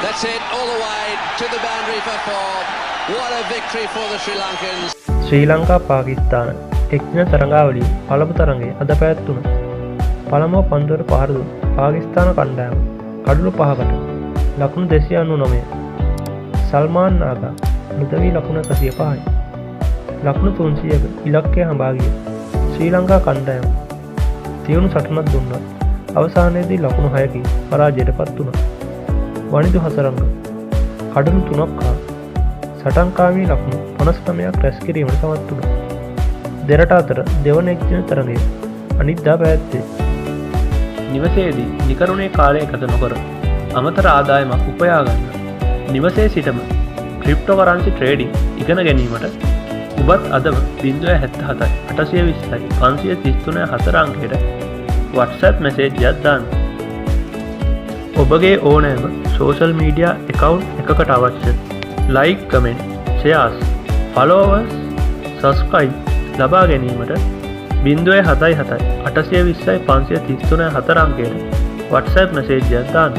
That's it, all the way to the boundary for 4. What a victory for the Sri Lankans. ශ්‍රී ලංකා පාකිස්තාන එක්දින තරඟාවලියේ පළමු තරඟය අද පැවැත්වුණා. පළමුව පන්දුවට පහර දුන් පාකිස්තාන කණ්ඩායම කඩලු 5කට ලකුණු 299. සල්මාන් නාගා මුදවි ලකුණු 105යි. ලකුණු 300ක ඉලක්කය හඹා ගිය ශ්‍රී ලංකා කණ්ඩායම තියුණු සටනක් දුන්නා. අවසානයේදී ලකුණු 6කින් පරාජයටපත් වුණා. වනිදු හසරංග කඩලු 3ක් හා සටන්කාමී ලකුණු 59ක් රැස් කිරීමට සමත් වුණා. දෙරට අතර දෙවන එක්දින තරඟය අනිද්දා පැවැත්වේ. නිවසේදී නිකරුණේ කාලය ගත නොකර අමතර ආදායමක් උපයා ගන්න නිවසේ සිටම ක්‍රිප්ටෝකරන්සි ට්‍රේඩින් ඉගෙන ගැනීමට ඔබත් අදම 077 820 533 4 අංකයට WhatsApp මැසේජ් එකක් දාන්න. ඔබගේ ඕනෑම සෝෂල් මීඩියා account එකකට අවශ්‍ය like, comment, shares, followers, subscribe ලබා ගැනීමට 077 820 533 4 අංකයට WhatsApp මැසේජ් එකක් දාන්න.